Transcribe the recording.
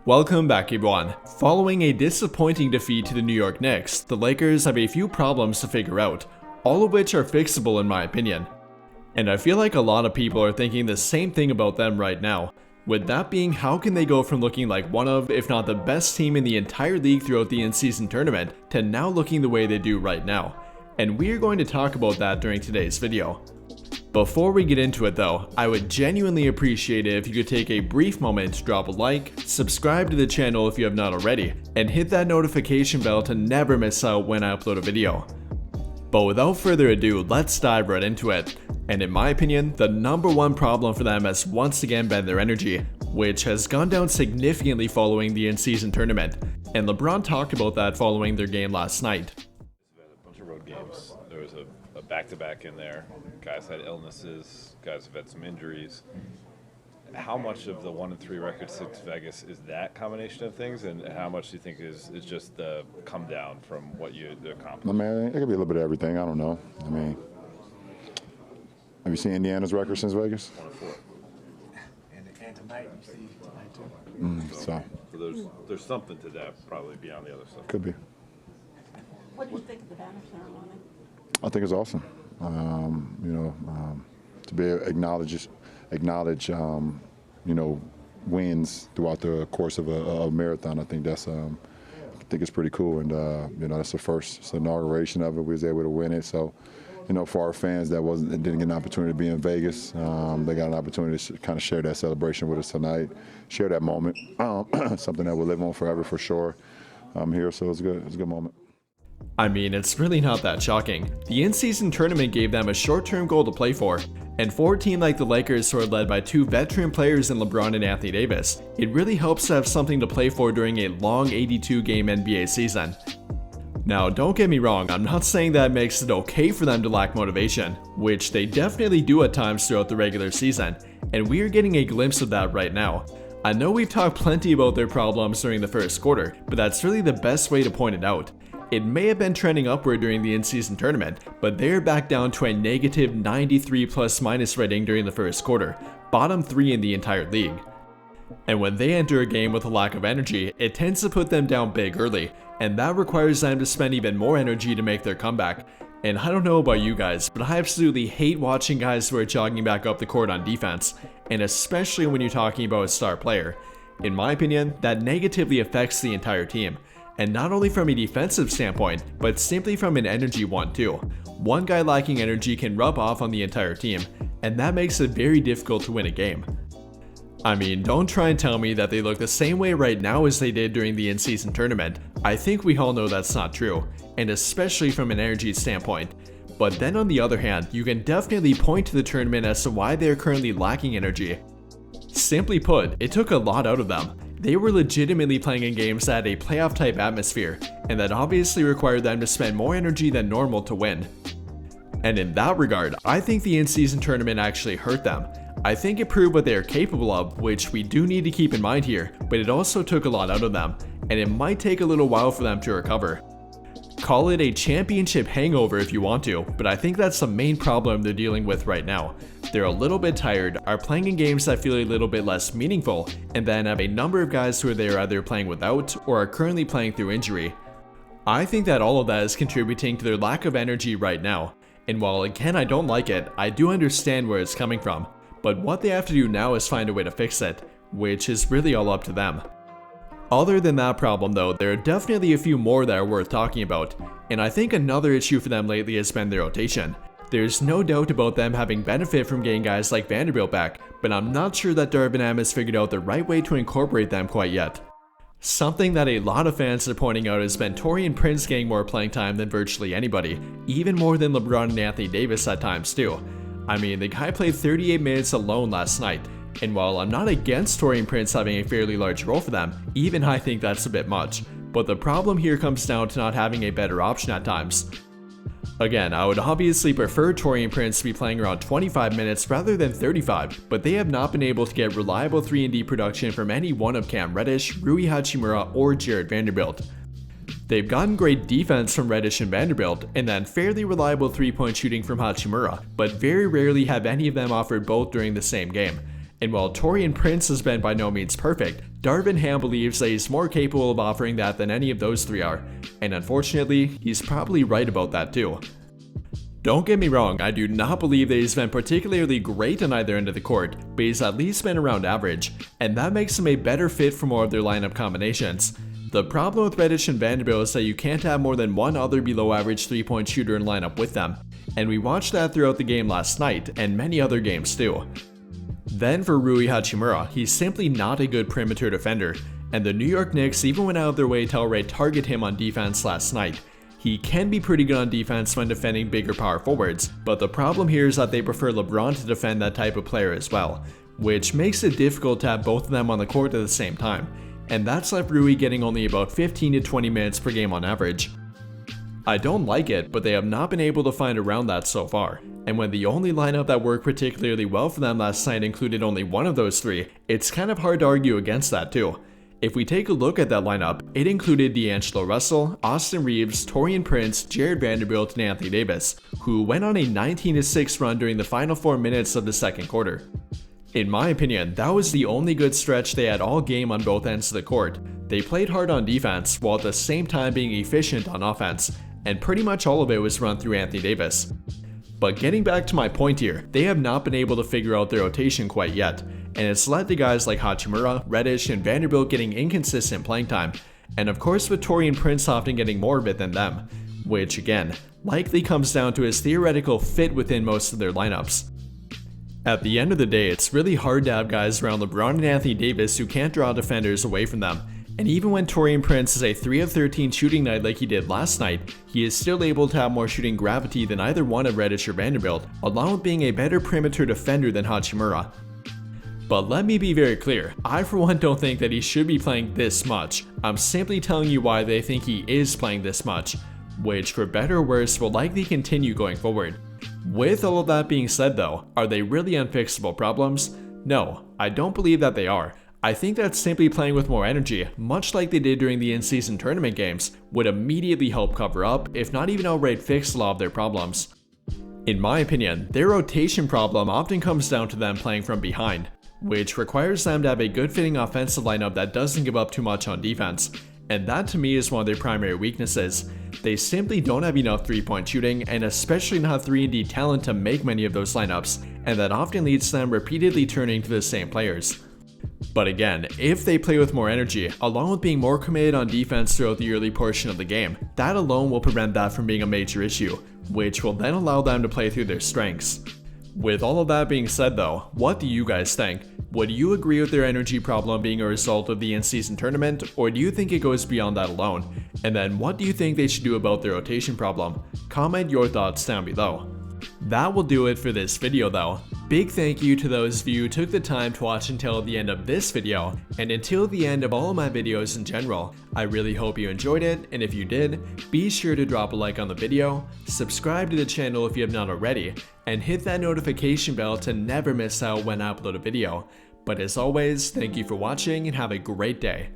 Welcome back everyone. Following a disappointing defeat to the New York Knicks, the Lakers have a few problems to figure out, all of which are fixable in my opinion. And I feel like a lot of people are thinking the same thing about them right now. With that being, how can they go from looking like one of, if not the best team in the entire league throughout the in-season tournament, to now looking the way they do right now? And we're going to talk about that during today's video. Before we get into it though, I would genuinely appreciate it if you could take a brief moment to drop a like, subscribe to the channel if you have not already, and hit that notification bell to never miss out when I upload a video. But without further ado, let's dive right into it. And in my opinion, the number one problem for them has once again been their energy, which has gone down significantly following the in-season tournament. And LeBron talked about that following their game last night. We've had a bunch of road games. There was a back-to-back in there. Guys had illnesses. Guys have had some injuries. How much of the 1-3 record since Vegas is that combination of things, and how much do you think is just the come down from what you accomplished? I mean, it could be a little bit of everything. I don't know. I mean, have you seen Indiana's record since Vegas? 1-4. And tonight, you see tonight too. So there's something to that, probably beyond the other stuff. could be. What do you think of the banner ceremony? I think it's awesome. To be acknowledge, wins throughout the course of a marathon. I think that's it's pretty cool, and that's the first. It's the inauguration of it. We was able to win it, so. For our fans that didn't get an opportunity to be in Vegas, they got an opportunity to kind of share that celebration with us tonight, share that moment, something that we'll live on forever for sure. Here, so it's good. It's a good moment. I mean, it's really not that shocking. The in-season tournament gave them a short-term goal to play for, and for a team like the Lakers who are led by two veteran players in LeBron and Anthony Davis, it really helps to have something to play for during a long 82-game NBA season. Now, don't get me wrong, I'm not saying that makes it okay for them to lack motivation, which they definitely do at times throughout the regular season, and we are getting a glimpse of that right now. I know we've talked plenty about their problems during the first quarter, but that's really the best way to point it out. It may have been trending upward during the in-season tournament, but they're back down to a negative 93 plus-minus rating during the first quarter, bottom 3 in the entire league. And when they enter a game with a lack of energy, it tends to put them down big early, and that requires them to spend even more energy to make their comeback. And I don't know about you guys, but I absolutely hate watching guys who are jogging back up the court on defense, and especially when you're talking about a star player. In my opinion, that negatively affects the entire team, and not only from a defensive standpoint, but simply from an energy one too. One guy lacking energy can rub off on the entire team, and that makes it very difficult to win a game. I mean, don't try and tell me that they look the same way right now as they did during the in-season tournament. I think we all know that's not true, and especially from an energy standpoint. But then on the other hand, you can definitely point to the tournament as to why they are currently lacking energy. Simply put, it took a lot out of them. They were legitimately playing in games that had a playoff type atmosphere, and that obviously required them to spend more energy than normal to win. And in that regard, I think the in-season tournament actually hurt them. I think it proved what they are capable of, which we do need to keep in mind here, but it also took a lot out of them, and it might take a little while for them to recover. Call it a championship hangover if you want to, but I think that's the main problem they're dealing with right now. They're a little bit tired, are playing in games that feel a little bit less meaningful, and then have a number of guys who are either playing without or are currently playing through injury. I think that all of that is contributing to their lack of energy right now, and while again I don't like it, I do understand where it's coming from. But what they have to do now is find a way to fix it, which is really all up to them. Other than that problem though, there are definitely a few more that are worth talking about, and I think another issue for them lately has been their rotation. There's no doubt about them having benefit from getting guys like Vanderbilt back, but I'm not sure that Darvin Ham has figured out the right way to incorporate them quite yet. Something that a lot of fans are pointing out has been Taurean Prince getting more playing time than virtually anybody, even more than LeBron and Anthony Davis at times too. I mean, the guy played 38 minutes alone last night, and while I'm not against Taurean Prince having a fairly large role for them, even I think that's a bit much. But the problem here comes down to not having a better option at times. Again, I would obviously prefer Taurean Prince to be playing around 25 minutes rather than 35, but they have not been able to get reliable 3-and-D production from any one of Cam Reddish, Rui Hachimura, or Jarred Vanderbilt. They've gotten great defense from Reddish and Vanderbilt, and then fairly reliable 3-point shooting from Hachimura, but very rarely have any of them offered both during the same game. And while Taurean Prince has been by no means perfect, Darvin Ham believes that he's more capable of offering that than any of those three are, and unfortunately, he's probably right about that too. Don't get me wrong, I do not believe that he's been particularly great on either end of the court, but he's at least been around average, and that makes him a better fit for more of their lineup combinations. The problem with Reddish and Vanderbilt is that you can't have more than one other below average 3-point shooter in lineup with them, and we watched that throughout the game last night, and many other games too. Then for Rui Hachimura, he's simply not a good perimeter defender, and the New York Knicks even went out of their way to outright target him on defense last night. He can be pretty good on defense when defending bigger power forwards, but the problem here is that they prefer LeBron to defend that type of player as well, which makes it difficult to have both of them on the court at the same time, and that's left Rui getting only about 15 to 20 minutes per game on average. I don't like it, but they have not been able to find around that so far, and when the only lineup that worked particularly well for them last night included only one of those three, it's kind of hard to argue against that too. If we take a look at that lineup, it included D'Angelo Russell, Austin Reeves, Taurean Prince, Jared Vanderbilt, and Anthony Davis, who went on a 19-6 run during the final 4 minutes of the second quarter. In my opinion, that was the only good stretch they had all game on both ends of the court. They played hard on defense, while at the same time being efficient on offense, and pretty much all of it was run through Anthony Davis. But getting back to my point here, they have not been able to figure out their rotation quite yet, and it's led to guys like Hachimura, Reddish, and Vanderbilt getting inconsistent playing time, and of course with Taurean Prince often getting more of it than them, which again, likely comes down to his theoretical fit within most of their lineups. At the end of the day, it's really hard to have guys around LeBron and Anthony Davis who can't draw defenders away from them, and even when Taurean Prince has a 3 of 13 shooting night like he did last night, he is still able to have more shooting gravity than either one of Reddish or Vanderbilt, along with being a better perimeter defender than Hachimura. But let me be very clear, I for one don't think that he should be playing this much. I'm simply telling you why they think he is playing this much, which for better or worse will likely continue going forward. With all of that being said though, are they really unfixable problems? No, I don't believe that they are. I think that simply playing with more energy, much like they did during the in-season tournament games, would immediately help cover up, if not even outright fix a lot of their problems. In my opinion, their rotation problem often comes down to them playing from behind, which requires them to have a good fitting offensive lineup that doesn't give up too much on defense, and that to me is one of their primary weaknesses. They simply don't have enough 3-point shooting, and especially not 3-and-D talent to make many of those lineups, and that often leads to them repeatedly turning to the same players. But again, if they play with more energy, along with being more committed on defense throughout the early portion of the game, that alone will prevent that from being a major issue, which will then allow them to play through their strengths. With all of that being said though, what do you guys think? Would you agree with their energy problem being a result of the in-season tournament, or do you think it goes beyond that alone? And then what do you think they should do about their rotation problem? Comment your thoughts down below. That will do it for this video though. Big thank you to those of you who took the time to watch until the end of this video, and until the end of all of my videos in general. I really hope you enjoyed it, and if you did, be sure to drop a like on the video, subscribe to the channel if you have not already, and hit that notification bell to never miss out when I upload a video. But as always, thank you for watching and have a great day.